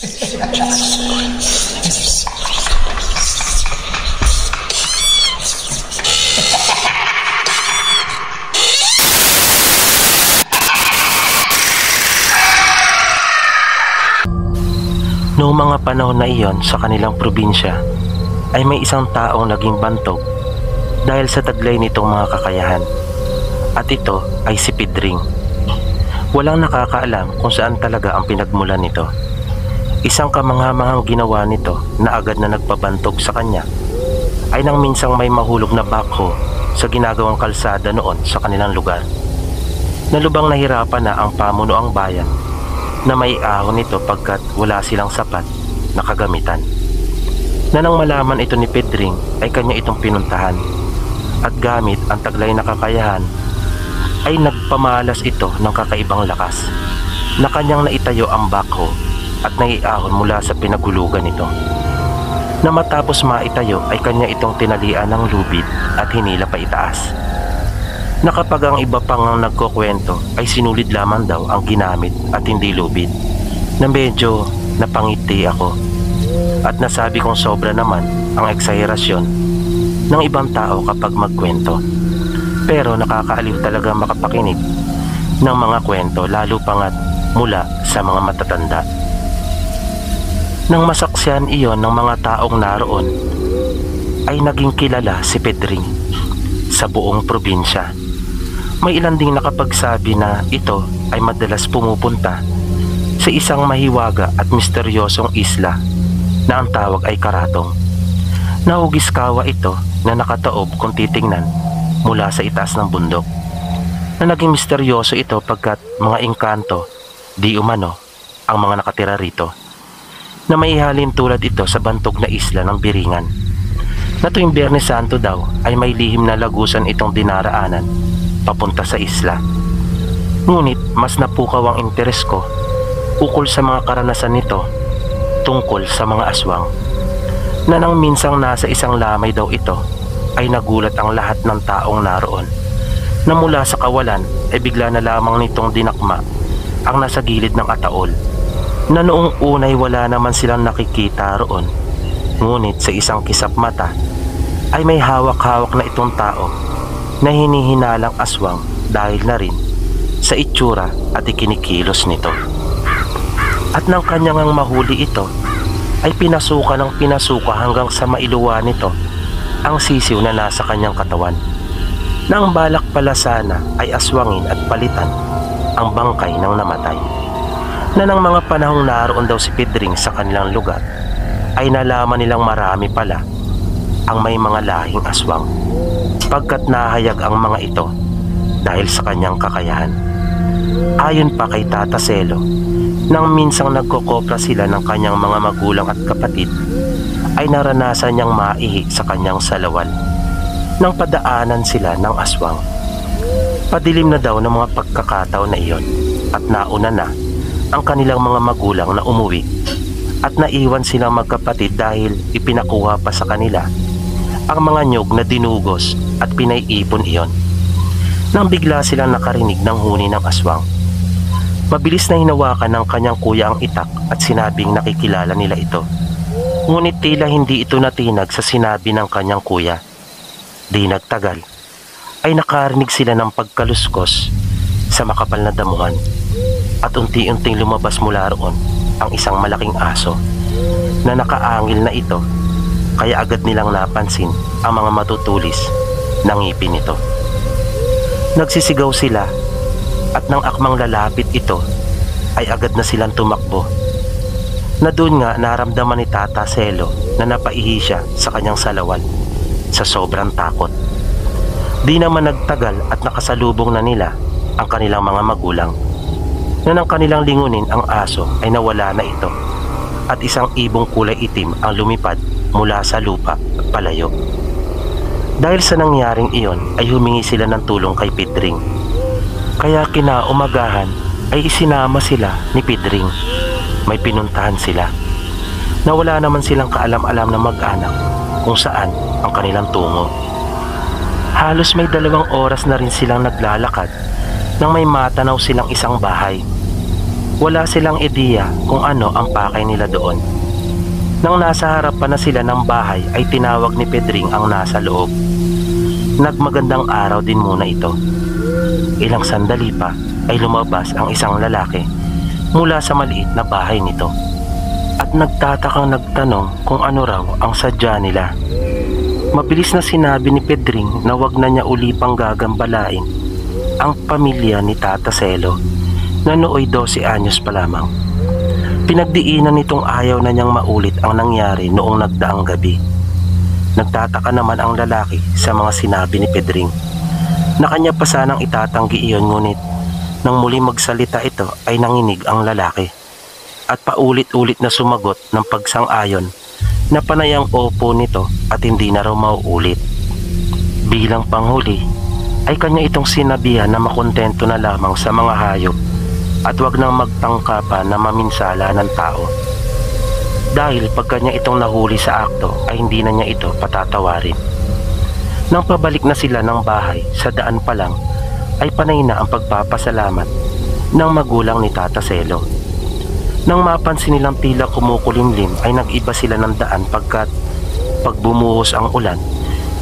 Noong mga panahon na iyon sa kanilang probinsya ay may isang taong naging bantog dahil sa taglay nitong mga kakayahan, at ito ay si Pedring. Walang nakakaalam kung saan talaga ang pinagmulan nito. Isang kamangha-manghang ginawa nito na agad na nagpabantog sa kanya ay nang minsang may mahulog na bakho sa ginagawang kalsada noon sa kanilang lugar. Nalubang nahirapan na ang pamunuang bayan na may ahon nito pagkat wala silang sapat na kagamitan. Na nang malaman ito ni Pedring ay kanya itong pinuntahan, at gamit ang taglay na kakayahan ay nagpamalas ito ng kakaibang lakas na kanyang naitayo ang bakho at naiahon mula sa pinagulugan nito. Na matapos maitayo ay kanya itong tinalian ng lubid at hinila pa itaas. Na kapag ang iba pang nagkukwento ay sinulid lamang daw ang ginamit at hindi lubid, na medyo napangiti ako at nasabi kong sobra naman ang eksaherasyon ng ibang tao kapag magkwento. Pero nakakaaliw talaga makapakinig ng mga kwento, lalo pangat mula sa mga matatanda. Nang masaksihan iyon ng mga taong naroon ay naging kilala si Pedring sa buong probinsya. May ilan ding nakapagsabi na ito ay madalas pumupunta sa isang mahiwaga at misteryosong isla na ang tawag ay Karatong. Nahugiskawa ito na nakataob kung titingnan mula sa itaas ng bundok. Na naging misteryoso ito pagkat mga engkanto di umano ang mga nakatira rito, na maihalin tulad ito sa bantog na isla ng Biringan, na tuwing Biyernes Santo daw ay may lihim na lagusan itong dinaraanan papunta sa isla. Ngunit mas napukaw ang interes ko ukol sa mga karanasan nito tungkol sa mga aswang, na nang minsang nasa isang lamay daw ito ay nagulat ang lahat ng taong naroon, na mula sa kawalan ay bigla na lamang nitong dinakma ang nasa gilid ng ataol, na noong unay wala naman silang nakikita roon, ngunit sa isang kisap mata ay may hawak-hawak na itong tao na hinihinalang aswang dahil na rin sa itsura at ikinikilos nito. At nang kanyang mahuli ito ay pinasuka ng pinasuka hanggang sa mailuwa nito ang sisiw na nasa kanyang katawan, na ang balak pala sana ay aswangin at palitan ang bangkay ng namatay. Na ng mga panahong naroon daw si Pedring sa kanilang lugar ay nalaman nilang marami pala ang may mga lahing aswang, pagkat nahayag ang mga ito dahil sa kanyang kakayahan. Ayon pa kay Tata Selo, nang minsang nagkokopra sila ng kanyang mga magulang at kapatid ay naranasan niyang maihi sa kanyang salawal nang padaanan sila ng aswang. Padilim na daw ng mga pagkakataon na iyon at nauna na ang kanilang mga magulang na umuwi at naiwan silang magkapatid dahil ipinakuha pa sa kanila ang mga nyog na dinugos at pinaiipon iyon. Nang bigla silang nakarinig ng huni ng aswang, mabilis na hinawakan ng kanyang kuya ang itak at sinabing nakikilala nila ito. Ngunit tila hindi ito natinag sa sinabi ng kanyang kuya. Di nagtagal ay nakarinig sila ng pagkaluskos sa makapal na damuhan at unti-unting lumabas mula roon ang isang malaking aso na nakaangil na ito, kaya agad nilang napansin ang mga matutulis ng ngipin nito. Nagsisigaw sila at nang akmang lalapit ito ay agad na silang tumakbo, na doon nga naramdaman ni Tata Selo na napaihi siya sa kanyang salawal sa sobrang takot. Di naman nagtagal at nakasalubong na nila ang kanilang mga magulang, na nang kanilang lingunin ang aso ay nawala na ito at isang ibong kulay itim ang lumipad mula sa lupa at palayo. Dahil sa nangyaring iyon ay humingi sila ng tulong kay Pedring, kaya kinaumagahan ay isinama sila ni Pedring. May pinuntahan sila na wala naman silang kaalam-alam na mag-anak kung saan ang kanilang tungo. Halos may 2 oras na rin silang naglalakad nang may matanaw silang isang bahay Wala silang ideya kung ano ang pakay nila doon. Nang nasa harapan na sila ng bahay ay tinawag ni Pedring ang nasa loob. Nagmagandang araw din muna ito. Ilang sandali pa ay lumabas ang isang lalaki mula sa maliit na bahay nito. At nagtatakang nagtanong kung ano raw ang sadya nila. Mabilis na sinabi ni Pedring na wag na niya uli pang gagambalain ang pamilya ni Tata Selo na nooy 12 anyos pa lamang. Pinagdiinan nitong ayaw na niyang maulit ang nangyari noong nagdaang gabi. Nagtataka naman ang lalaki sa mga sinabi ni Pedring na kanya pa sanang itatanggi iyon, ngunit nang muli magsalita ito ay nanginig ang lalaki at paulit-ulit na sumagot ng pagsang-ayon na panay ang opo nito at hindi na raw mauulit. Bilang panghuli ay kanya itong sinabihan na makontento na lamang sa mga hayop at wag nang magtangka pa na maminsala ng tao. Dahil pag kanya itong nahuli sa akto ay hindi na niya ito patatawarin. Nang pabalik na sila ng bahay, sa daan pa lang ay panay na ang pagpapasalamat ng magulang ni Tata Selo. Nang mapansin nilang tila kumukulimlim ay nag-iba sila ng daan pagkat pag bumuhos ang ulan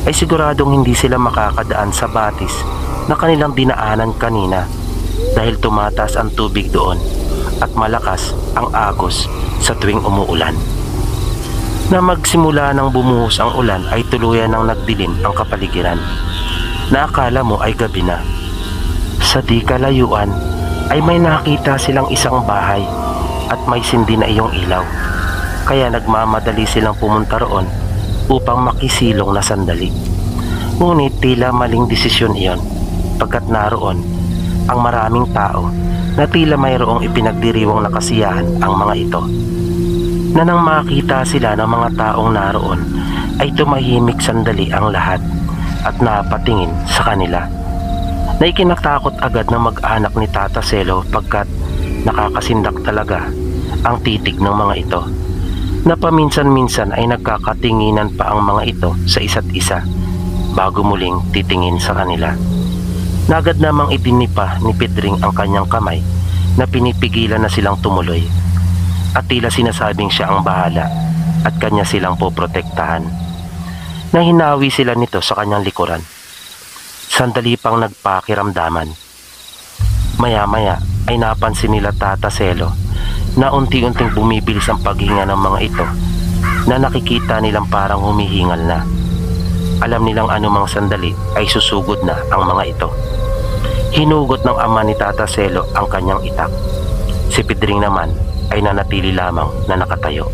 ay siguradong hindi sila makakadaan sa batis na kanilang dinaanan kanina dahil tumataas ang tubig doon at malakas ang agos sa tuwing umuulan. Na magsimula ng bumuhos ang ulan ay tuluyan ng nagdilim ang kapaligiran na akala mo ay gabi na. Sa di kalayuan ay may nakita silang isang bahay at may sindi na iyong ilaw, kaya nagmamadali silang pumunta roon upang makisilong na sandali. Ngunit tila maling desisyon iyon pagkat naroon ang maraming tao na tila mayroong ipinagdiriwang na kasiyahan ang mga ito. Na nang makita sila ng mga taong naroon ay tumahimik sandali ang lahat at napatingin sa kanila. Na ikinatakot agad ng mag-anak ni Tata Selo pagkat nakakasindak talaga ang titig ng mga ito, na paminsan-minsan ay nagkakatinginan pa ang mga ito sa isa't isa bago muling titingin sa kanila. Nagad namang itinipa ni Pedring ang kanyang kamay na pinipigilan na silang tumuloy at tila sinasabing siya ang bahala at kanya silang poprotektahan. Nang hinawi sila nito sa kanyang likuran, sandali pang nagpakiramdaman. Maya-maya ay napansin nila Tata Selo na unti-unting bumibilis ang paghinga ng mga ito, na nakikita nilang parang humihingal na. Alam nilang anumang sandali ay susugod na ang mga ito. Hinugot ng ama ni Tata Selo ang kanyang itak. Si Pedring naman ay nanatili lamang na nakatayo.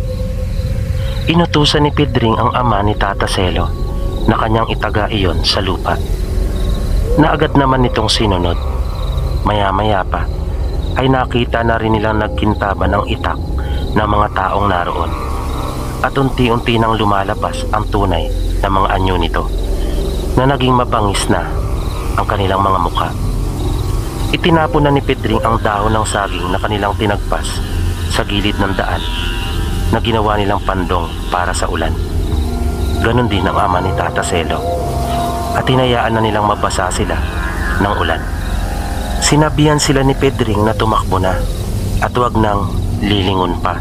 Inutusan ni Pedring ang ama ni Tata Selo na kanyang itaga iyon sa lupa, na agad naman nitong sinunod. Maya-maya pa ay nakita na rin nilang nagkintaban ang itak ng mga taong naroon at unti-unti nang lumalabas ang tunay na mga anyo nito, na naging mabangis na ang kanilang mga mukha. Itinapon na ni Pedring ang dahon ng saging na kanilang tinagpas sa gilid ng daan na ginawa nilang pandong para sa ulan. Ganon din ang ama ni Tata Selo at hinayaan na nilang mabasa sila ng ulan. Sinabihan sila ni Pedring na tumakbo na at wag nang lilingon pa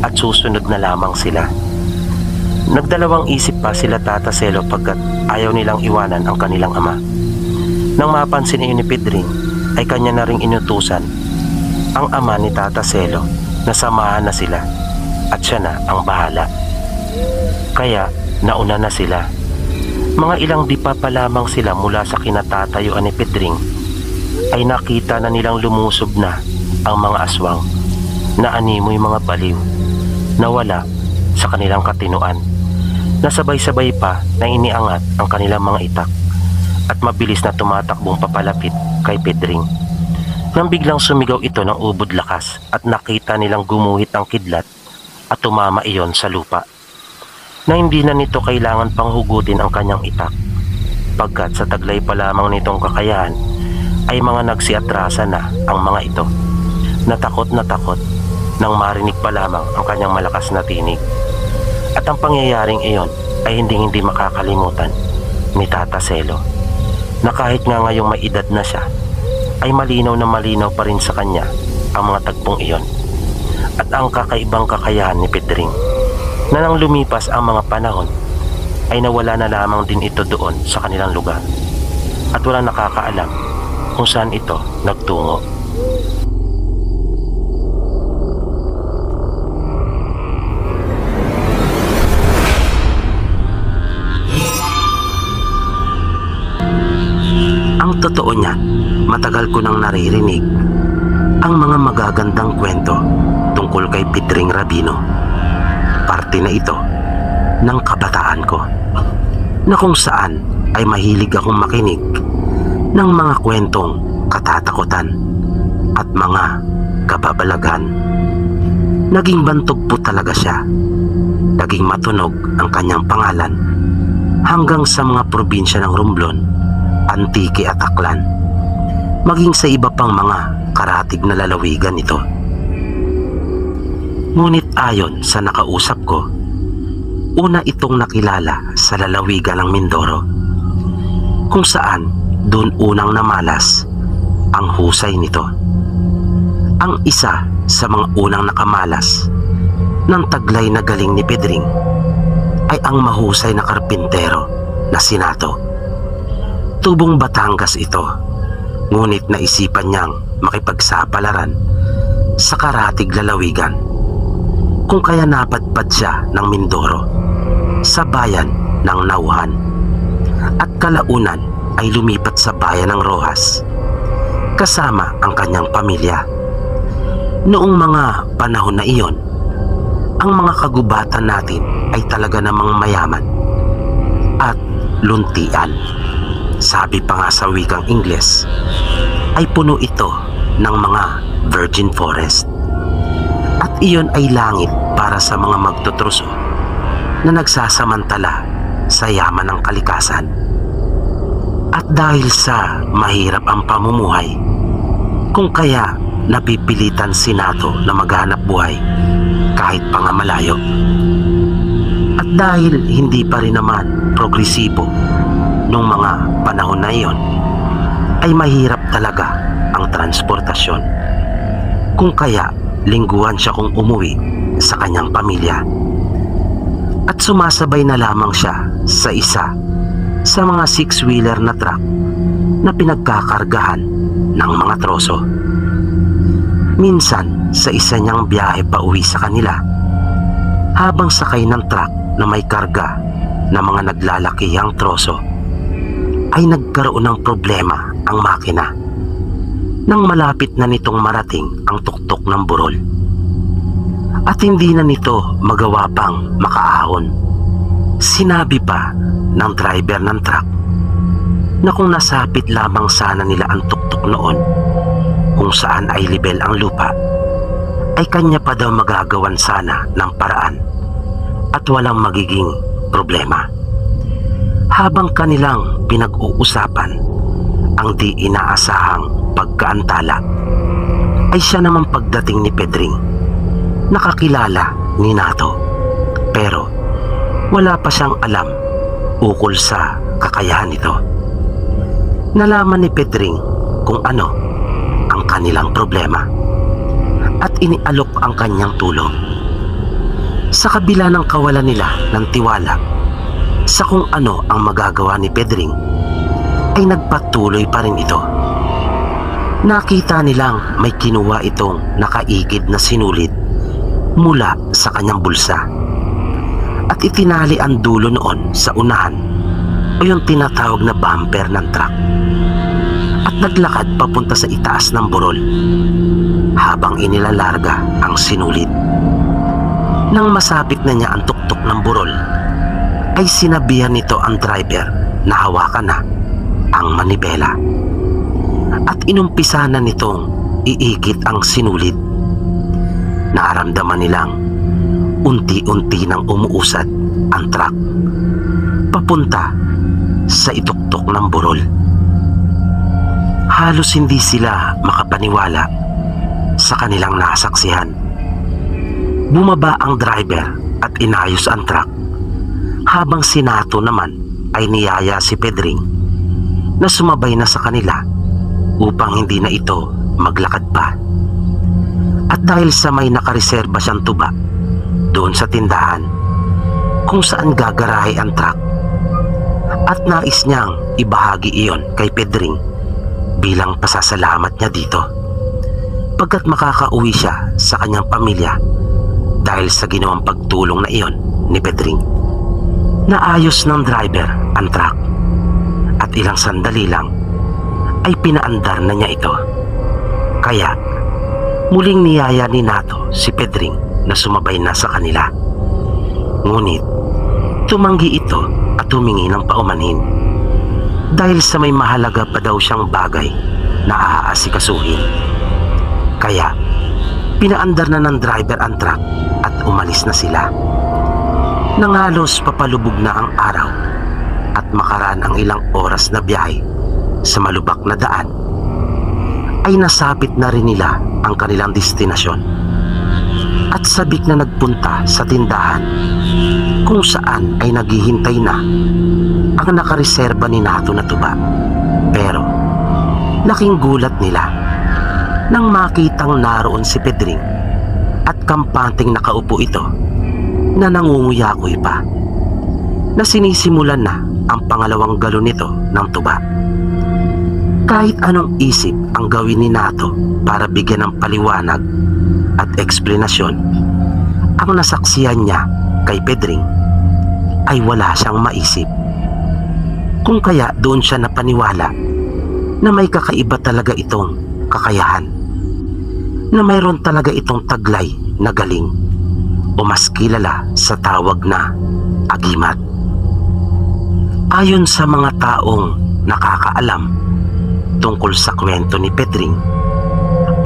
at susunod na lamang sila. Nagdalawang isip pa sila Tata Selo pagkat ayaw nilang iwanan ang kanilang ama. Nang mapansin iyon ni Pedring ay kanya na ring inutusan ang ama ni Tata Selo na samahan na sila at siya na ang bahala. Kaya nauna na sila. Mga ilang dipa pa lamang sila mula sa kinatatayuan ni Pedring ay nakita na nilang lumusob na ang mga aswang na animoy mga baliw na wala sa kanilang katinuan, na sabay-sabay pa na iniangat ang kanilang mga itak at mabilis na tumatakbong papalapit kay Pedring. Nang biglang sumigaw ito ng ubod lakas at nakita nilang gumuhit ang kidlat at tumama iyon sa lupa, na hindi na nito kailangan pang hugutin ang kanyang itak pagkat sa taglay pa lamang nitong kakayahan ay mga nagsiatrasa na ang mga ito, natakot nang marinig pa lamang ang kanyang malakas na tinig. At ang pangyayaring iyon ay hindi makakalimutan ni Tata Selo, na kahit nga ngayong may edad na siya ay malinaw na malinaw pa rin sa kanya ang mga tagpong iyon at ang kakaibang kakayahan ni Pedring na nang lumipas ang mga panahon ay nawala na lamang din ito doon sa kanilang lugar at walang nakakaalam kung saan ito nagtungo. Ang totoo niya, matagal ko nang naririnig ang mga magagandang kwento tungkol kay Pedring Rabino. Parte na ito ng kabataan ko na kung saan ay mahilig akong makinig ng mga kwentong katatakutan at mga kababalaghan. Naging bantog po talaga siya. Naging matunog ang kanyang pangalan hanggang sa mga probinsya ng Romblon, Antique at Aklan, maging sa iba pang mga karatig na lalawigan ito. Ngunit ayon sa nakausap ko, una itong nakilala sa lalawigan ng Mindoro, kung saan doon unang namalas ang husay nito. Ang isa sa mga unang nakamalas ng taglay na galing ni Pedring ay ang mahusay na karpintero na si Nato. Tubong Batangas ito, ngunit naisipan niyang makipagsapalaran sa karatig lalawigan, kung kaya napadpad siya ng Mindoro sa bayan ng Nauhan at kalaunan ay lumipat sa bayan ng Rojas kasama ang kanyang pamilya. Noong mga panahon na iyon, ang mga kagubatan natin ay talaga namang mayaman at luntian. Sabi pa nga sa wikang Ingles, ay puno ito ng mga virgin forest. At iyon ay langit para sa mga magtutruso na nagsasamantala sa yaman ng kalikasan. At dahil sa mahirap ang pamumuhay, kung kaya napipilitan si Nato na maghanap buhay kahit pa nga malayo. At dahil hindi pa rin naman progresibo nung mga panahon na iyon, ay mahirap talaga ang transportasyon. Kung kaya lingguhan siya kung umuwi sa kanyang pamilya. At sumasabay na lamang siya sa isa sa mga six-wheeler na truck na pinagkakargahan ng mga troso. Minsan sa isa niyang biyahe pa uwi sa kanila, habang sakay ng truck na may karga na mga naglalakihang troso, ay nagkaroon ng problema ang makina nang malapit na nitong marating ang tuktok ng burol. At hindi na nito magawa pang makaahon. Sinabi pa ng driver ng truck na kung nasapit lamang sana nila ang tuktok noon kung saan ay libel ang lupa, ay kanya pa daw magagawan sana ng paraan at walang magiging problema. Habang kanilang pinag-uusapan ang di inaasahang pagkaantala, ay siya naman pagdating ni Pedring nakakilala ni Nato, pero wala pa siyang alam ukol sa kakayahan nito. Nalaman ni Pedring kung ano ang kanilang problema at inialok ang kanyang tulong. Sa kabila ng kawalan nila ng tiwala sa kung ano ang magagawa ni Pedring, ay nagpatuloy pa rin ito. Nakita nilang may kinuha itong nakaigid na sinulid mula sa kanyang bulsa at itinali ang dulo noon sa unahan o yung tinatawag na bumper ng truck at naglakad papunta sa itaas ng burol habang inilalarga ang sinulid. Nang masapit na niya ang tuktok ng burol, ay sinabihan nito ang driver na hawakan na ang manibela at inumpisa na nitong iikit ang sinulid. Naramdaman nilang unti-unti nang umuusad ang truck papunta sa ituktok ng burol. Halos hindi sila makapaniwala sa kanilang nasaksihan. Bumaba ang driver at inayos ang truck, habang si Nato naman ay niyaya si Pedring na sumabay na sa kanila upang hindi na ito maglakad pa. At dahil sa may nakareserba siyang tuba doon sa tindahan kung saan gagarahe ang truck, at nais niyang ibahagi iyon kay Pedring bilang pasasalamat niya dito pagkat makakauwi siya sa kanyang pamilya dahil sa ginawang pagtulong na iyon ni Pedring. Naayos ng driver ang truck at ilang sandali lang ay pinaandar na niya ito. Kaya muling niyaya ni Nato si Pedring na sumabay na sa kanila. Ngunit tumanggi ito at humingi ng paumanhin dahil sa may mahalaga pa daw siyang bagay na aasikasuhin. Kaya pinaandar na ng driver ang truck at umalis na sila. Nang halos papalubog na ang araw at makaraan ang ilang oras na biyahe sa malubak na daan, ay nasapit na rin nila ang kanilang destinasyon at sabik na nagpunta sa tindahan kung saan ay naghihintay na ang nakareserba ni Nato na tuba. Pero laking gulat nila nang makitang naroon si Pedring at kampanting nakaupo ito na nangunguyakoy pa, na sinisimulan na ang pangalawang galon nito ng tuba. Kahit anong isip ang gawin ni Nato para bigyan ng paliwanag at eksplenasyon ang nasaksihan niya kay Pedring, ay wala siyang maisip. Kung kaya doon siya napaniwala na may kakaiba talaga itong kakayahan, na mayroon talaga itong taglay na galing o mas kilala sa tawag na agimat. Ayon sa mga taong nakakaalam tungkol sa kwento ni Pedring,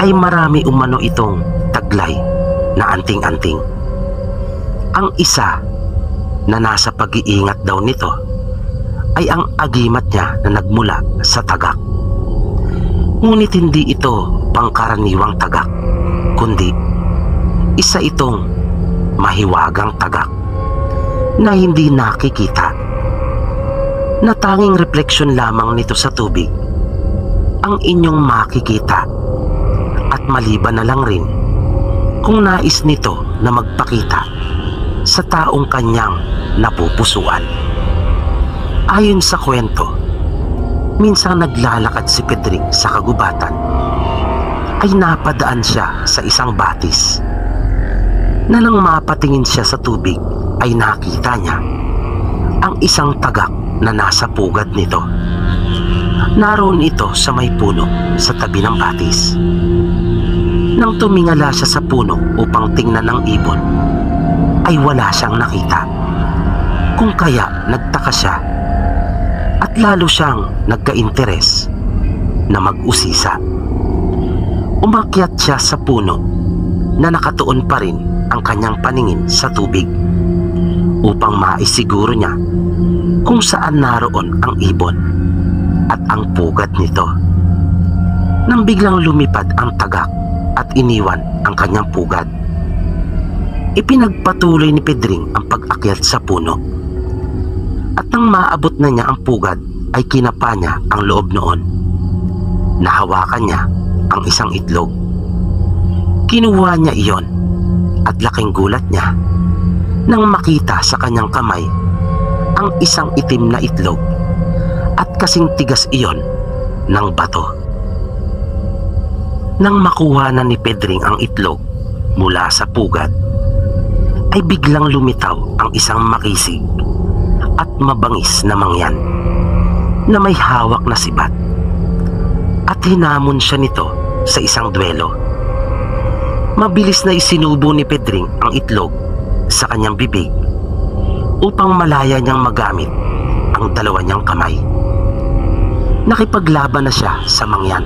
ay marami umano itong taglay na anting-anting. Ang isa na nasa pag-iingat daw nito ay ang agimat niya na nagmula sa tagak. Ngunit hindi ito pangkaraniwang tagak, kundi isa itong mahiwagang tagak na hindi nakikita, na tanging refleksyon lamang nito sa tubig ang inyong makikita, at maliban na lang rin kung nais nito na magpakita sa taong kanyang napupusuan. Ayon sa kwento, minsang naglalakad si Pedring sa kagubatan ay napadaan siya sa isang batis, na nang mapatingin siya sa tubig ay nakita niya ang isang tagak na nasa pugad nito. Naroon ito sa may puno sa tabi ng batis. Nang tumingala siya sa puno upang tingnan ng ibon, ay wala siyang nakita. Kung kaya nagtaka siya at lalo siyang nagka-interes na mag-usisa. Umakyat siya sa puno na nakatuon pa rin ang kanyang paningin sa tubig upang maisiguro niya kung saan naroon ang ibon at ang pugad nito. Nang biglang lumipad ang tagak at iniwan ang kanyang pugad, ipinagpatuloy ni Pedring ang pag-akyat sa puno, at nang maabot na niya ang pugad ay kinapa niya ang loob noon. Nahawakan niya ang isang itlog. Kinuha niya iyon at laking gulat niya nang makita sa kanyang kamay ang isang itim na itlog at kasing tigas iyon ng bato. Nang makuha na ni Pedring ang itlog mula sa pugad, ay biglang lumitaw ang isang makisig at mabangis na mangyan na may hawak na sibat, at hinamon siya nito sa isang duelo. Mabilis na isinubo ni Pedring ang itlog sa kanyang bibig upang malaya niyang magamit ang dalawa niyang kamay. Nakipaglaban na siya sa mangyan.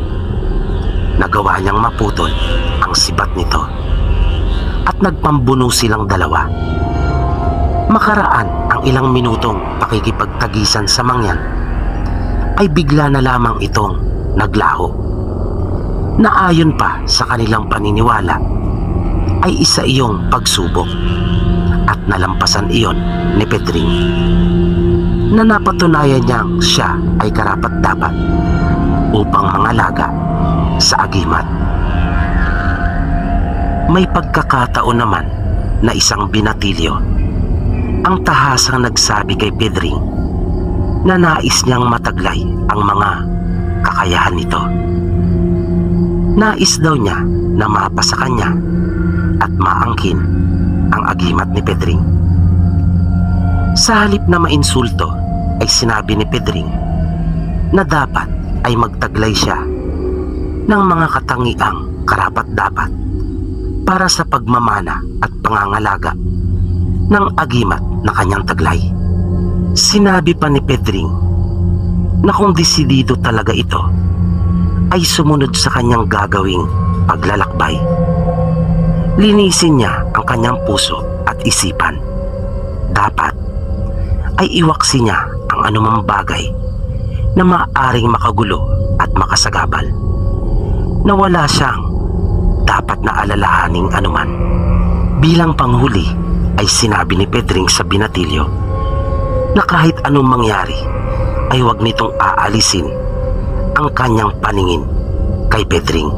Nagawa niyang maputol ang sibat nito at nagpambuno silang dalawa. Makaraan ang ilang minutong pakikipagtagisan sa mangyan, ay bigla na lamang itong naglaho, na ayon pa sa kanilang paniniwala ay isa iyong pagsubok, at nalampasan iyon ni Pedring, na napatunayan niyang siya ay karapat-dapat upang mangalaga sa agimat. May pagkakataon naman na isang binatilyo ang tahasang nagsabi kay Pedring na nais niyang mataglay ang mga kakayahan nito. Nais daw niya na mapasa kanya at maangkin ang agimat ni Pedring. Sa halip na mainsulto ay sinabi ni Pedring na dapat ay magtaglay siya ng mga katangiang karapat-dapat para sa pagmamana at pangangalaga ng agimat na kanyang taglay. Sinabi pa ni Pedring na kung desidido talaga ito ay sumunod sa kanyang gagawing paglalakbay. Linisin niya ang kanyang puso at isipan. Dapat ay iwaksi niya ang anumang bagay na maaaring makagulo at makasagabal, na wala siyang dapat na alalahaning anuman. Bilang panghuli ay sinabi ni Pedring sa binatilyo na kahit anong mangyari ay huwag nitong aalisin ang kanyang paningin kay Pedring.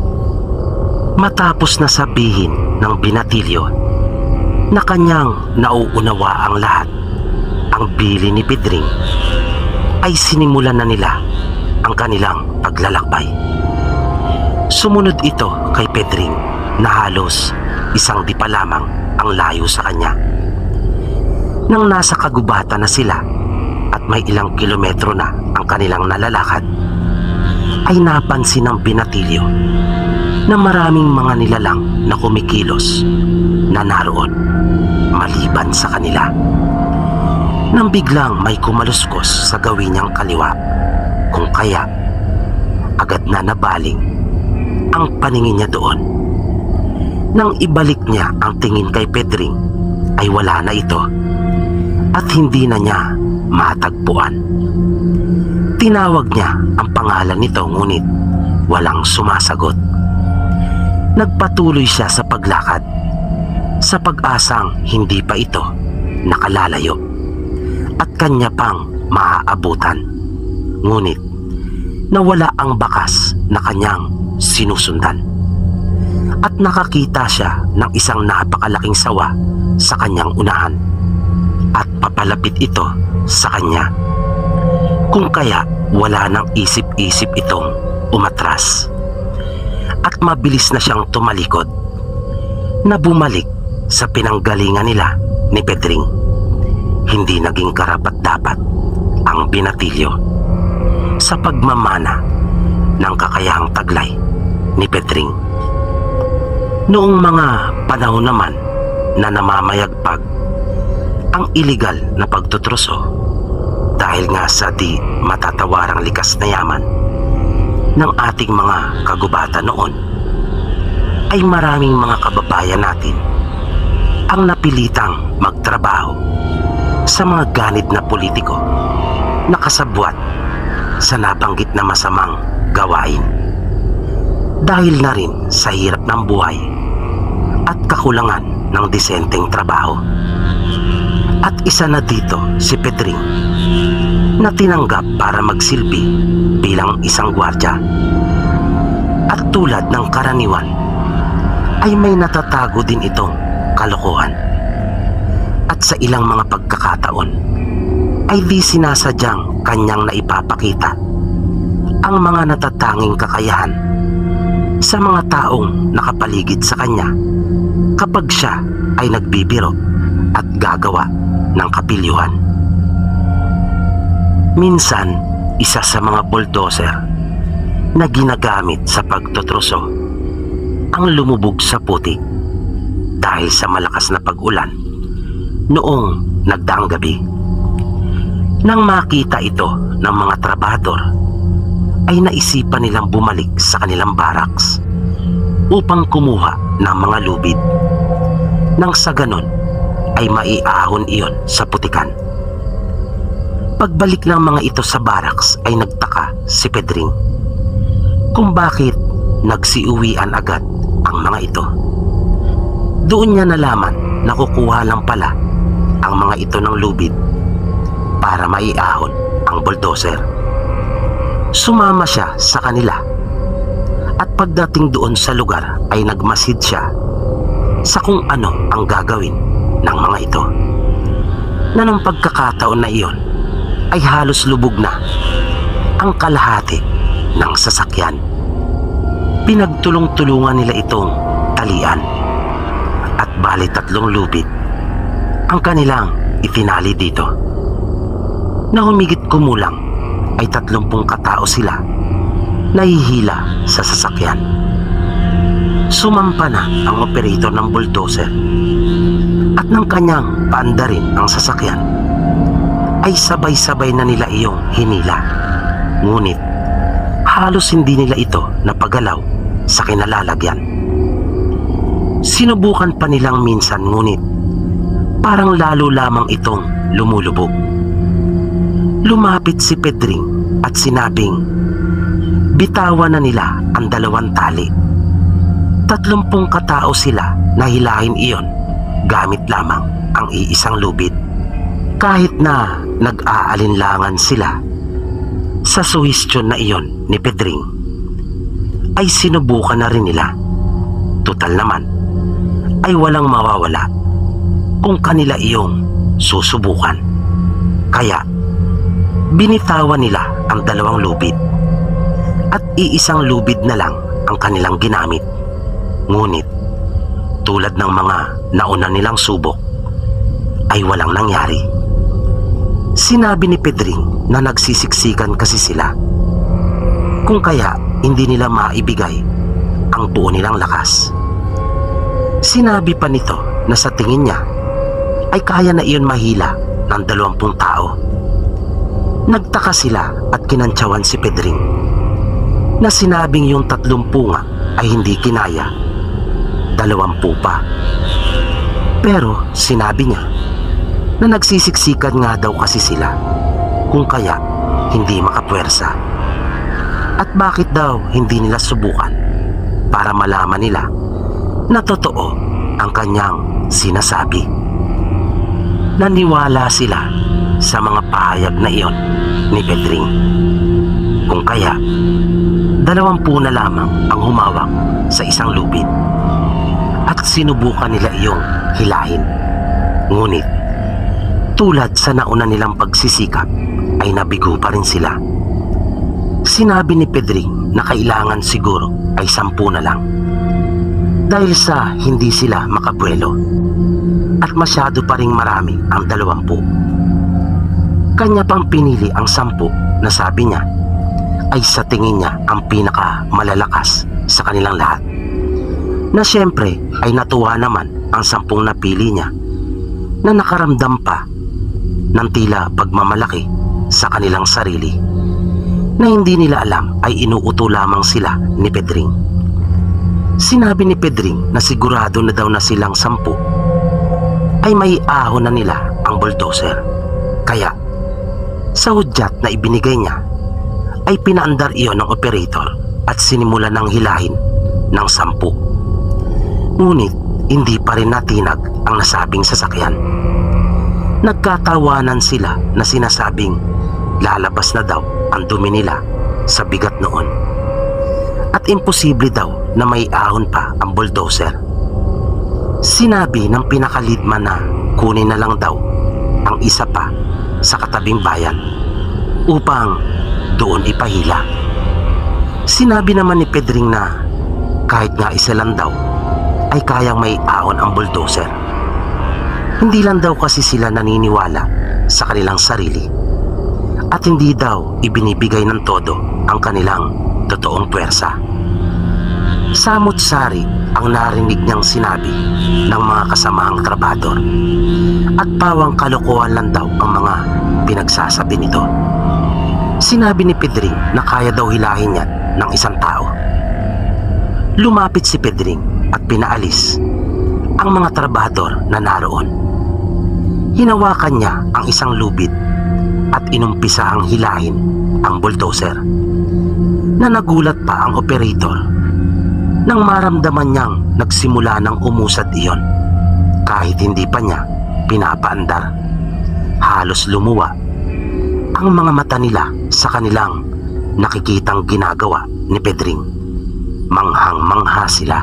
Matapos na sabihin ng binatilyo na kanyang nauunawa ang lahat, ang bili ni Pedring, ay sinimulan na nila ang kanilang paglalakbay. Sumunod ito kay Pedring na halos isang dipa lamang ang layo sa kanya. Nang nasa kagubatan na sila at may ilang kilometro na ang kanilang nalalakad, ay napansin ng binatilyo na maraming mga nilalang na kumikilos na naroon maliban sa kanila. Nang biglang may kumaluskos sa gawin niyang kaliwa, kung kaya agad na nabaling ang paningin niya doon. Nang ibalik niya ang tingin kay Pedring ay wala na ito at hindi na niya matagpuan. Tinawag niya ang pangalan nito ngunit walang sumasagot. Nagpatuloy siya sa paglakad sa pag-asang hindi pa ito nakalalayo at kanya pang maaabutan. Ngunit nawala ang bakas na kanyang sinusundan at nakakita siya ng isang napakalaking sawa sa kanyang unahan at papalapit ito sa kanya. Kung kaya wala nang isip-isip itong umatras at mabilis na siyang tumalikod na bumalik sa pinanggalingan nila ni Pedring. Hindi naging karapat-dapat ang binatilyo sa pagmamana ng kakayahang taglay ni Pedring. Noong mga panahon naman na namamayagpag ang iligal na pagtutruso dahil nga sa di matatawarang likas na yaman ng ating mga kagubatan noon, ay maraming mga kababayan natin ang napilitang magtrabaho sa mga ganit na politiko na kasabwat sa nabanggit na masamang gawain. Dahil na rin sa hirap ng buhay at kakulangan ng disenteng trabaho. At isa na dito si Pedring na tinanggap para magsilbi bilang isang gwardya. At tulad ng karaniwan ay may natatago din itong kalokohan. At sa ilang mga pagkakataon ay di sinasadyang kanyang naipapakita ang mga natatanging kakayahan sa mga taong nakapaligid sa kanya kapag siya ay nagbibiro at gagawa ng kapilyuhan. Minsan, isa sa mga bulldozer na ginagamit sa pagtutruso ang lumubog sa putik dahil sa malakas na pag-ulan noong nagdaang gabi. Nang makita ito ng mga trabador, ay naisipan nilang bumalik sa kanilang barracks upang kumuha ng mga lubid. Nang sa ganon ay maiahon iyon sa putikan. Pagbalik ng mga ito sa barracks ay nagtaka si Pedring kung bakit nagsiuwian agad ang mga ito. Doon niya nalaman na kukuha lang pala ang mga ito ng lubid para maiahon ang bulldozer. Sumama siya sa kanila at pagdating doon sa lugar ay nagmasid siya sa kung ano ang gagawin ng mga ito. Na nung pagkakataon na iyon ay halos lubog na ang kalahati ng sasakyan. Pinagtulong-tulungan nila itong talian at bali 3 lubid ang kanilang itinali dito. Na humigit kumulang ay 30 katao sila nahihila sa sasakyan. Sumampa na ang operator ng bulldozer at nang kanyang paandarin ang sasakyan ay sabay-sabay na nila iyong hinila. Ngunit halos hindi nila ito napagalaw sa kinalalagyan. Sinubukan pa nilang minsan ngunit parang lalo lamang itong lumulubog. Lumapit si Pedring at sinabing bitawan na nila ang 2 tali. 30 katao sila na hilahin iyon gamit lamang ang iisang lubid. Kahit na nag-aalinlangan sila sa suhestyon na iyon ni Pedring, ay sinubukan na rin nila. Tutal naman ay walang mawawala kung kanila iyong susubukan. Kaya binitawan nila ang 2 lubid at iisang lubid na lang ang kanilang ginamit. Ngunit tulad ng mga nauna nilang subok ay walang nangyari. Sinabi ni Pedring na nagsisiksikan kasi sila, kung kaya hindi nila maibigay ang buo nilang lakas. Sinabi pa nito na sa tingin niya ay kaya na iyon mahila ng 20 tao. Nagtaka sila at kinantsawan si Pedring na sinabing yung 30 nga ay hindi kinaya, 20 pa. Pero sinabi niya na nagsisiksikan nga daw kasi sila, kung kaya hindi makapwersa. At bakit daw hindi nila subukan para malaman nila na totoo ang kanyang sinasabi. Naniwala sila sa mga pahayag na iyon ni Pedring. Kung kaya 20 na lamang ang humawak sa isang lubid at sinubukan nila iyong hilahin. Ngunit tulad sa nauna nilang pagsisikap ay nabigo pa rin sila. Sinabi ni Pedring na kailangan siguro ay 10 na lang dahil sa hindi sila makabuelo at masyado pa ring marami ang 20. Kanya pang pinili ang 10 na sabi niya ay sa tingin niya ang pinaka malalakas sa kanilang lahat. Na siyempre ay natuwa naman ang 10 napili niya na nakaramdam pa ng tila pagmamalaki sa kanilang sarili, na hindi nila alam ay inuuto lamang sila ni Pedring. Sinabi ni Pedring na sigurado na daw na silang 10 ay may ahon na nila ang bulldozer. Kaya sa hudyat na ibinigay niya ay pinaandar iyon ng operator at sinimula ng hilahin ng 10. Ngunit hindi pa rin natinag ang nasabing sasakyan. Nagkatawanan sila na sinasabing lalabas na daw ang dumi nila sa bigat noon at imposible daw na may ahon pa ang bulldozer. Sinabi ng pinaka-leadman na kunin na lang daw ang isa pa sa katabing bayan upang doon ipahila. Sinabi naman ni Pedring na kahit nga isa lang daw ay kayang may ahon ang bulldozer. Hindi lang daw kasi sila naniniwala sa kanilang sarili at hindi daw ibinibigay ng todo ang kanilang totoong puwersa. Samot-sari ang narinig niyang sinabi ng mga kasamahang trabador at pawang kalokohan lang daw ang mga pinagsasabi nito. Sinabi ni Pedring na kaya daw hilahin yan ng isang tao. Lumapit si Pedring at pinaalis ang mga trabador na naroon. Hinawakan niya ang isang lubid at inumpisahang hilahin ang bulldozer, na nagulat pa ang operator nang maramdaman niyang nagsimula ng umusad iyon kahit hindi pa niya pinapaandar. Halos lumuwa ang mga mata nila sa kanilang nakikitang ginagawa ni Pedring. Manghang-mangha sila.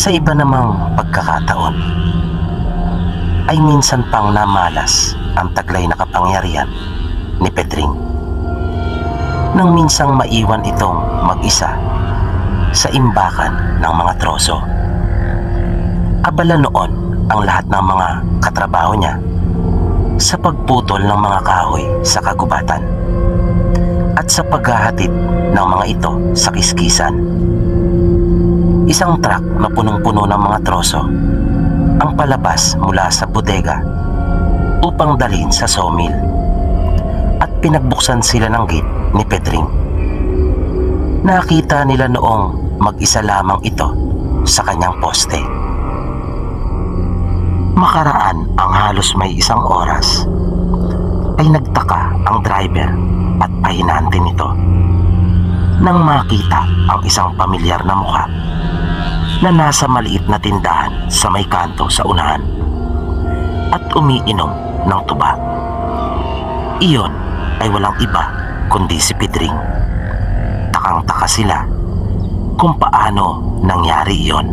Sa iba namang pagkakataon ay minsan pang namalas ang taglay na kapangyarihan ni Pedring nang minsang maiwan itong mag-isa sa imbakan ng mga troso. Abala noon ang lahat ng mga katrabaho niya sa pagputol ng mga kahoy sa kagubatan at sa paghahatid ng mga ito sa kiskisan. Isang truck na punong-puno ng mga troso ang palabas mula sa bodega upang dalhin sa sawmill, at pinagbuksan sila ng gate ni Pedring. Nakita nila noong mag-isa lamang ito sa kanyang poste. Makaraan ang halos may isang oras ay nagtaka ang driver at pahinante nito nang makita ang isang pamilyar na mukha na nasa maliit na tindahan sa may kanto sa unahan at umiinom ng tuba. Iyon ay walang iba kundi si Pedring. Takang-taka sila kung paano nangyari iyon.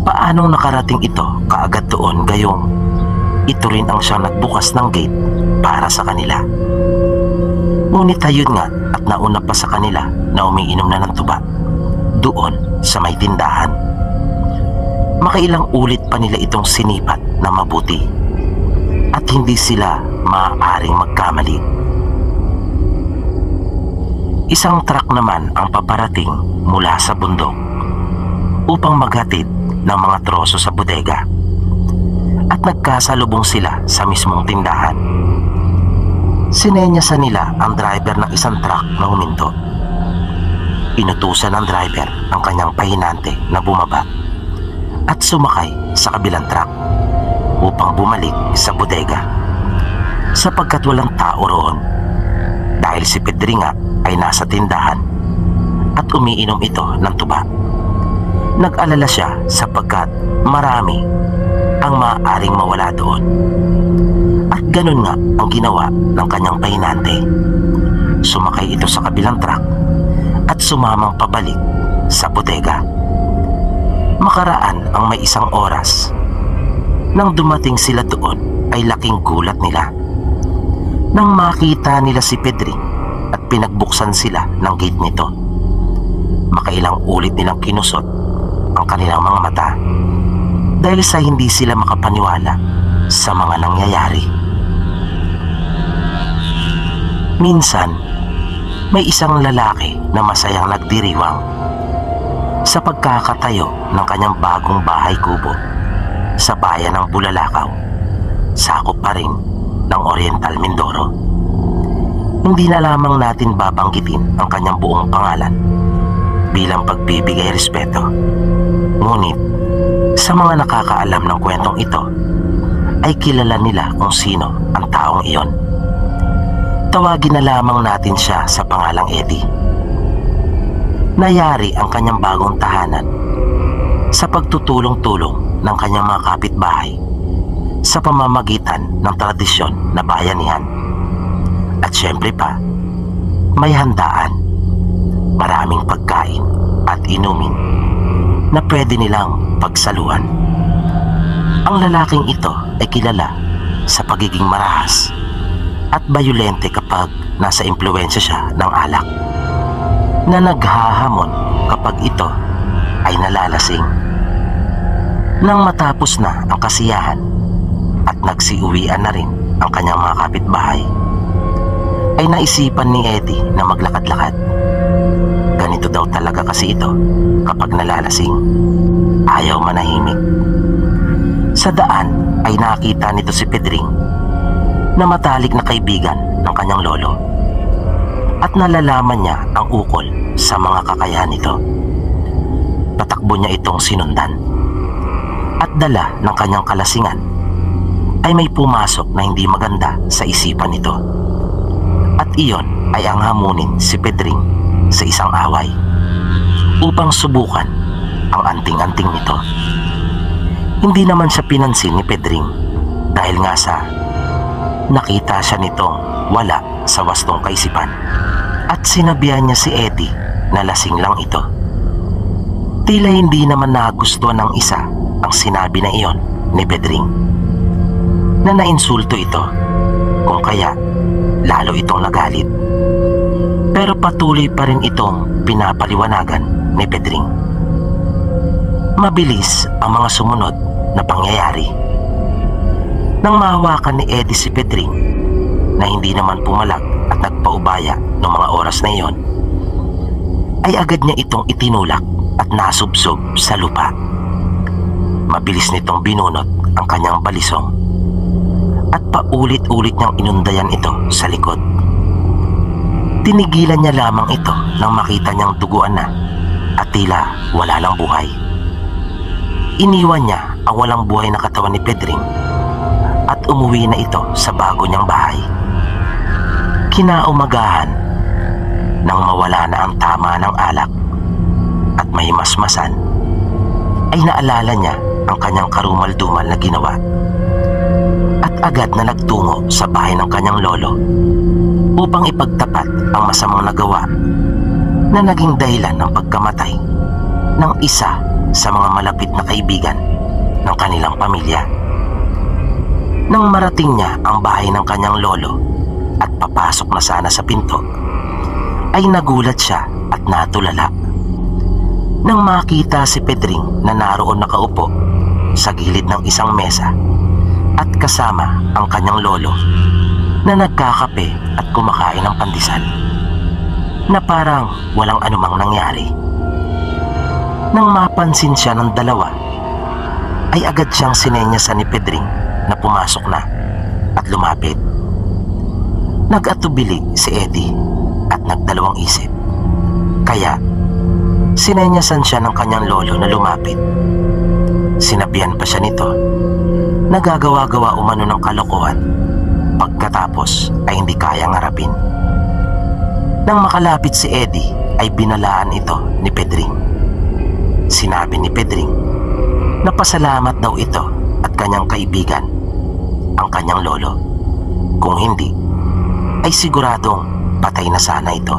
Paanong nakarating ito kaagad doon, gayong ito rin ang siyang nagbukas ng gate para sa kanila. Ngunit ayun nga at nauna pa sa kanila na umiinom na ng tuba doon sa may tindahan. Makailang ulit pa nila itong sinipat na mabuti at hindi sila maaaring magkamali. Isang truck naman ang paparating mula sa bundok upang maghatid ng mga troso sa bodega, at nagkasalubong sila sa mismong tindahan. Sinenyasan nila ang driver ng isang truck na huminto. Inutusan ng driver ang kanyang pahinante na bumaba at sumakay sa kabilang truck upang bumalik sa bodega, sapagkat walang tao roon dahil si Pedring ay nasa tindahan at umiinom ito ng tuba. Nag-alala siya sapagkat marami ang maaaring mawala doon, at ganun nga ang ginawa ng kanyang pahinante. Sumakay ito sa kabilang truck at sumamang pabalik sa bodega. Makaraan ang may isang oras. Nang dumating sila doon ay laking gulat nila nang makita nila si Pedring at pinagbuksan sila ng gate nito. Makailang ulit nilang kinusot ang kanilang mga mata dahil sa hindi sila makapaniwala sa mga nangyayari. Minsan, may isang lalaki na masayang nagdiriwang sa pagkakatayo ng kanyang bagong bahay kubo sa bayan ng Bulalakaw, sakop pa rin ng Oriental Mindoro. Hindi na lamang natin babanggitin ang kanyang buong pangalan bilang pagbibigay respeto. Ngunit sa mga nakakaalam ng kwentong ito ay kilala nila kung sino ang taong iyon. Tawagin na lamang natin siya sa pangalang Eddie. Nayari ang kanyang bagong tahanan sa pagtutulong-tulong ng kanyang mga kapitbahay sa pamamagitan ng tradisyon na bayanihan. At syempre pa, may handaan, maraming pagkain at inumin na pwede nilang pagsaluhan. Ang lalaking ito ay kilala sa pagiging marahas at bayolente kapag nasa impluwensya siya ng alak, na naghahamon kapag ito ay nalalasing. Nang matapos na ang kasiyahan at nagsiuwian na rin ang kanyang mga kapitbahay, ay naisipan ni Eddie na maglakad-lakad. Ganito daw talaga kasi ito kapag nalalasing, ayaw manahimik. Sa daan ay nakita nito si Pedring na matalik na kaibigan ng kanyang lolo, at nalalaman niya ang ukol sa mga kakayahan nito. Patakbo niya itong sinundan, at dala ng kanyang kalasingan ay may pumasok na hindi maganda sa isipan nito, at iyon ay ang hamunin si Pedring sa isang away upang subukan ang anting-anting nito. Hindi naman siya pinansin ni Pedring dahil nga sa nakita siya nitong wala sa wastong kaisipan, at sinabihan niya si Eddie na lasing lang ito. Tila hindi naman nagustuhan ng isa ang sinabi na iyon ni Pedring, na nainsulto ito, kung kaya lalo itong nagalit. Pero patuloy pa rin itong pinapaliwanagan ni Pedring. Mabilis ang mga sumunod na pangyayari. Nang mahawakan ni Eddie si Pedring na hindi naman pumalag at nagpaubaya noong mga oras na iyon, ay agad niya itong itinulak at nasubsob sa lupa. Mabilis nitong binunot ang kanyang balisong at paulit-ulit niyang inundayan ito sa likod. Tinigilan niya lamang ito nang makita niyang duguan na at tila wala lang buhay. Iniwan niya ang walang buhay na katawan ni Pedring at umuwi na ito sa bago niyang bahay. Kinaumagahan, nang mawala na ang tama ng alak at mahimasmasan, ay naalala niya ang kanyang karumal-dumal na ginawa at agad na nagtungo sa bahay ng kanyang lolo upang ipagtapat ang masamang nagawa na naging dahilan ng pagkamatay ng isa sa mga malapit na kaibigan ng kanilang pamilya. Nang marating niya ang bahay ng kanyang lolo at papasok na sana sa pinto, ay nagulat siya at natulala nang makita si Pedring na naroon nakaupo sa gilid ng isang mesa at kasama ang kanyang lolo na nagkakape at kumakain ng pandesal, na parang walang anumang nangyari. Nang mapansin siya ng dalawa, ay agad siyang sinenyasan ni Pedring na pumasok na at lumapit. Nag-atubili si Eddie at nagdalawang isip, kaya sinenyasan siya ng kanyang lolo na lumapit. Sinabihan pa siya nito na gagawa-gawa umano ng kalokohan, pagkatapos ay hindi kayang harapin. Nang makalapit si Eddie ay binalaan ito ni Pedring. Sinabi ni Pedring na pasalamat daw ito at kanyang kaibigan ang kanyang lolo. Kung hindi, ay siguradong patay na sana ito.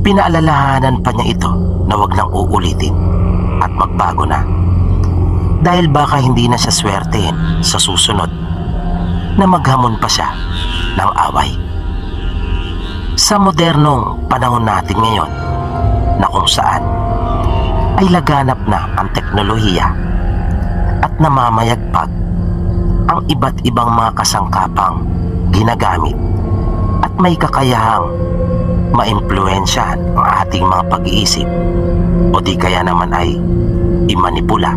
Pinaalalahanan pa niya ito na wag nang uulitin at magbago na, dahil baka hindi na siya swertehin sa susunod na maghamon pa siya ng away. Sa modernong panahon natin ngayon, na kung saan ay laganap na ang teknolohiya at namamayagpag ang iba't ibang mga kasangkapang ginagamit at may kakayahang maimpluwensyahan ang ating mga pag-iisip o di kaya naman ay imanipula,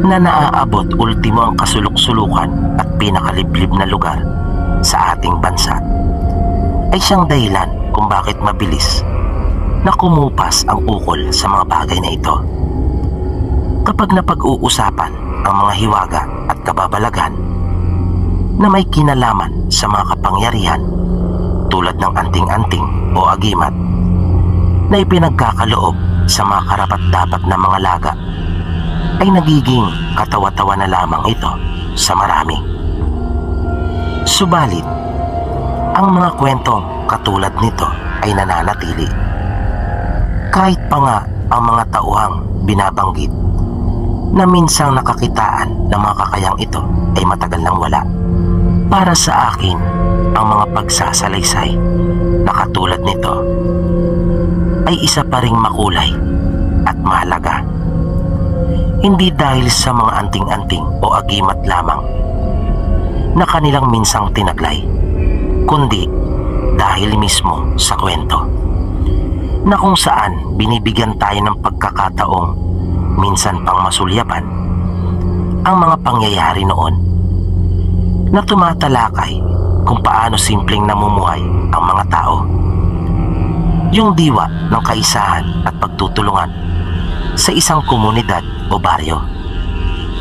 na naaabot ultimo ang kasuluk-sulukan at pinakaliblib na lugar sa ating bansa, ay siyang dahilan kung bakit mabilis na kumupas ang ukol sa mga bagay na ito. Kapag napag-uusapan ang mga hiwaga at kababalagan na may kinalaman sa mga kapangyarihan tulad ng anting-anting o agimat na ipinagkakaloob sa mga karapat-dapat na mga laga, ay nagiging katawa-tawa na lamang ito sa marami. Subalit, ang mga kwentong katulad nito ay nananatili. Kahit pa nga ang mga tauhang binabanggit na minsang nakakitaan ng mga kakayang ito ay matagal nang wala. Para sa akin, ang mga pagsasalaysay na katulad nito ay isa pa ring makulay at mahalaga. Hindi dahil sa mga anting-anting o agimat lamang na kanilang minsang tinaglay, kundi dahil mismo sa kwento na kung saan binibigyan tayo ng pagkakataong minsan pang masulyapan ang mga pangyayari noon, na tumatalakay kung paano simpleng namumuhay ang mga tao. Yung diwa ng kaisahan at pagtutulungan sa isang komunidad o baryo,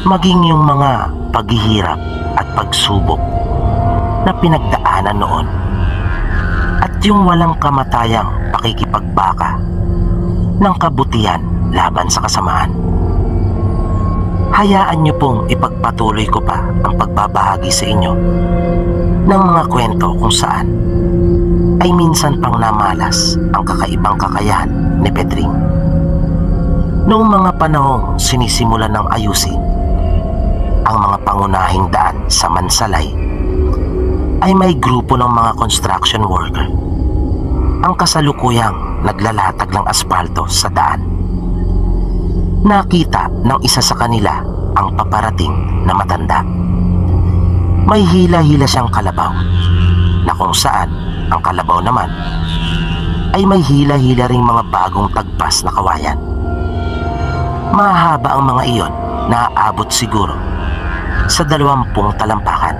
maging yung mga paghihirap at pagsubok na pinagdaanan noon, at yung walang kamatayang pakikipagbaka ng kabutihan laban sa kasamaan. Hayaan niyo pong ipagpatuloy ko pa ang pagbabahagi sa inyo ng mga kwento kung saan ay minsan pang namalas ang kakaibang kakayahan ni Pedring. Noong mga panahong sinisimulan ng ayusin ang mga pangunahing daan sa Mansalay, ay may grupo ng mga construction worker ang kasalukuyang naglalatag ng aspalto sa daan. Nakita ng isa sa kanila ang paparating na matanda. May hila-hila siyang kalabaw, na kung saan ang kalabaw naman ay may hila-hila ring mga bagong tagpas na kawayan. Mahaba ang mga iyon na aabot siguro sa 20 talampakan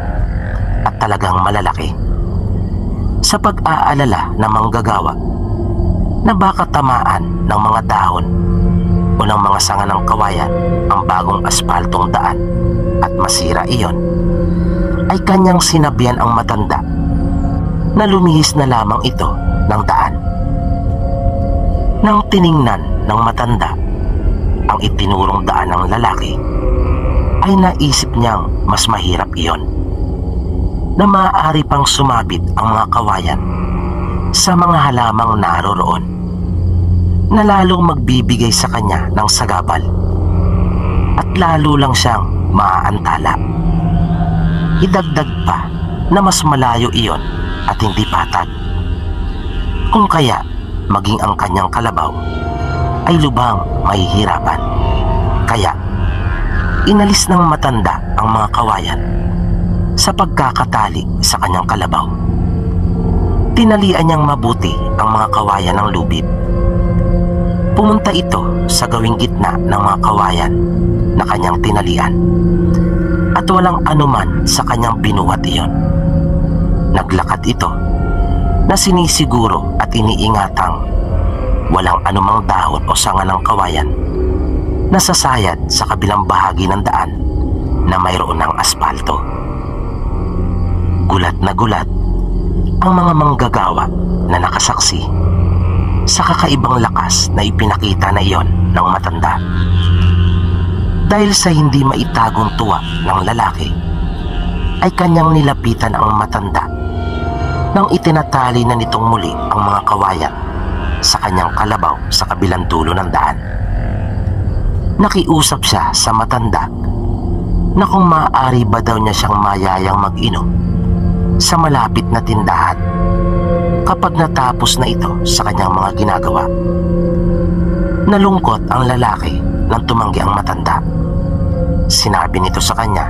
at talagang malalaki. Sa pag-aalala ng manggagawa na baka tamaan ng mga dahon o ng mga sanga ng kawayan ang bagong aspaltong daan at masira iyon, ay kanyang sinabihan ang matanda na lumihis na lamang ito ng daan. Nang tiningnan ng matanda ang itinurong daan ng lalaki, ay naisip niyang mas mahirap iyon, na maaari pang sumabit ang mga kawayan sa mga halamang naroroon, na lalong magbibigay sa kanya ng sagabal at lalo lang siyang maaantala. Idagdag pa na mas malayo iyon at hindi patag, kung kaya maging ang kanyang kalabaw ay lubhang mahihirapan. Kaya inalis ng matanda ang mga kawayan sa pagkakatali sa kanyang kalabaw. Tinalian niyang mabuti ang mga kawayan ng lubid. Pumunta ito sa gawing gitna ng mga kawayan na kanyang tinalian, at walang anuman sa kanyang binuhat iyon. Naglakad ito na sinisiguro at iniingatang walang anumang dahon o sanga ng kawayan na sasayad sa kabilang bahagi ng daan na mayroon ng aspalto. Gulat na gulat ang mga manggagawa na nakasaksi sa kakaibang lakas na ipinakita na iyon ng matanda. Dahil sa hindi maitagong tuwa ng lalaki, ay kanyang nilapitan ang matanda nang itinatali na nitong muli ang mga kawayan sa kanyang kalabaw sa kabilang dulo ng daan. Nakiusap siya sa matanda na kung maaari ba daw niya siyang mayayang mag-inom sa malapit na tindahan kapag natapos na ito sa kanyang mga ginagawa. Nalungkot ang lalaki nang tumanggi ang matanda. Sinabi nito sa kanya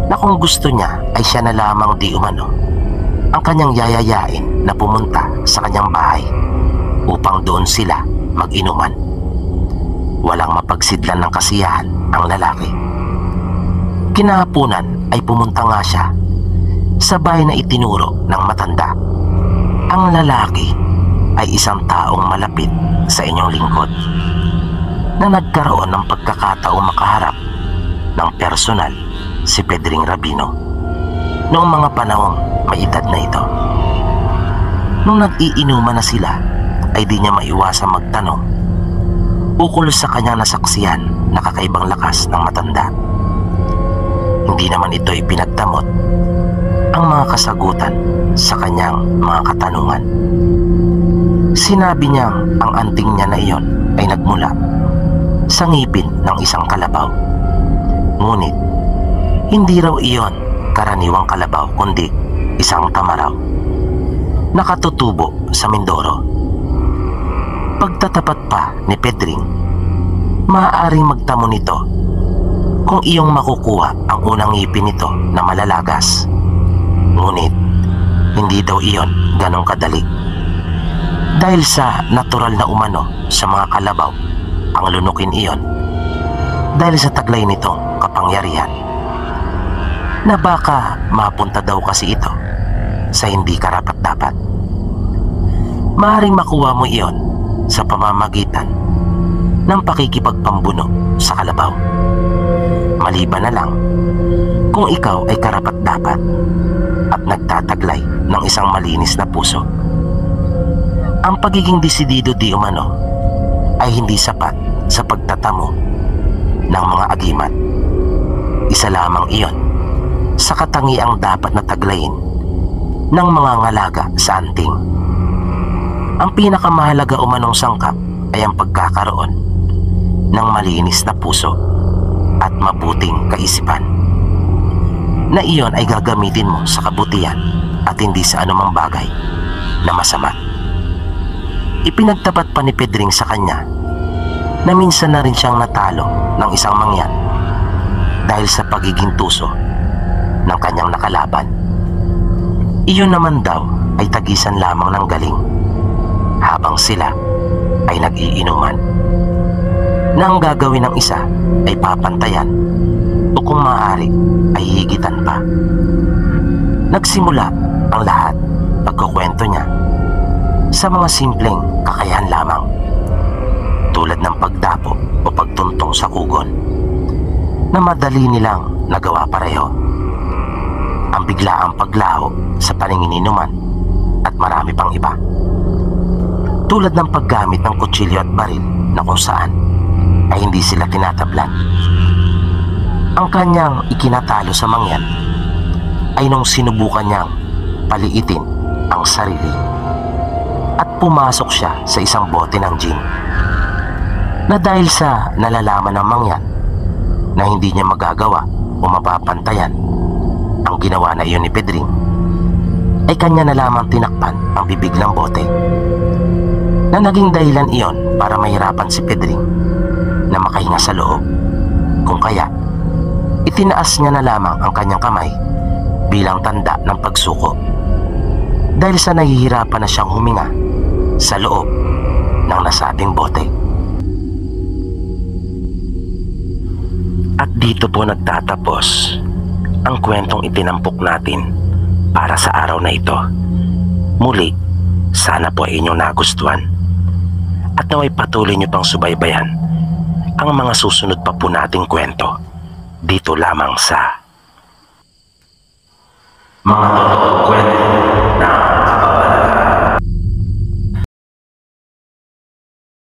na kung gusto niya ay siya na lamang di umano ang kanyang yayayain na pumunta sa kanyang bahay upang doon sila mag-inuman. Walang mapagsidlan ng kasiyahan ang lalaki. Kinahaponan ay pumunta nga siya sa bahay na itinuro ng matanda. Ang lalaki ay isang taong malapit sa inyong lingkod na nagkaroon ng pagkakataong makaharap ng personal si Pedring Rabino noong mga panahong may edad na ito. Nung nag-iinuman na sila, ay di niya maiwasang magtanong ukol sa kanyang nasaksihan na kakaibang lakas ng matanda. Hindi naman ito ipinagdamot ang mga kasagutan sa kanyang mga katanungan. Sinabi niyang ang anting niya na iyon ay nagmula sa ngipin ng isang kalabaw. Ngunit hindi raw iyon karaniwang kalabaw, kundi isang tamaraw nakatutubo sa Mindoro. Pagtatapat pa ni Pedring, maaaring magtamo nito kung iyong makukuha ang unang ngipin nito na malalagas. Ngunit hindi daw iyon ganong kadali, dahil sa natural na umano sa mga kalabaw ang lunukin iyon, dahil sa taglay nitong kapangyarihan, na baka mapunta daw kasi ito sa hindi karapat-dapat. Maaaring makuha mo iyon sa pamamagitan ng pakikipagpambuno sa kalabaw, maliban na lang kung ikaw ay karapat-dapat at nagtataglay ng isang malinis na puso. Ang pagiging desidido di umano ay hindi sapat sa pagtatamo ng mga agimat. Isa lamang iyon sa katangiang dapat na taglayin ng mga ngalaga sa anting. Ang pinakamahalaga umanong sangkap ay ang pagkakaroon ng malinis na puso at mabuting kaisipan, na iyon ay gagamitin mo sa kabutihan at hindi sa anumang bagay na masama. Ipinagtapat pa ni Pedring sa kanya na minsan na rin siyang natalo ng isang mangyan dahil sa pagiging tuso ng kanyang nakalaban. Iyon naman daw ay tagisan lamang ng galing habang sila ay nag-iinuman, na ang gagawin ng isa ay papantayan o kung maaari ay higitan pa. Nagsimula ang lahat pagkukwento niya sa mga simpleng kakayahan lamang, tulad ng pagdapo o pagtuntong sa kugon na madali nilang nagawa pareho, ang biglaang paglaho sa paningininuman at marami pang iba, tulad ng paggamit ng kutsilyo at baril na kung saan ay hindi sila tinatablan. Ang kanyang ikinatalo sa mangyan ay nung sinubukan niyang paliitin ang sarili at pumasok siya sa isang bote ng gin, na dahil sa nalalaman ng mangyan na hindi niya magagawa o mapapantayan ang ginawa na iyon ni Pedring, ay kanya na lamang tinakpan ang bibig ng bote, na naging dahilan iyon para mahirapan si Pedring na makahinga sa loob, kung kaya itinaas niya na lamang ang kanyang kamay bilang tanda ng pagsuko, dahil sa nahihirapan na siyang huminga sa loob ng nasabing bote. At dito po nagtatapos ang kwentong itinampok natin para sa araw na ito. Muli, sana po ay inyong nagustuhan at naway patuloy nyo pang subaybayan ang mga susunod pa po nating kwento dito lamang sa Mga Totoo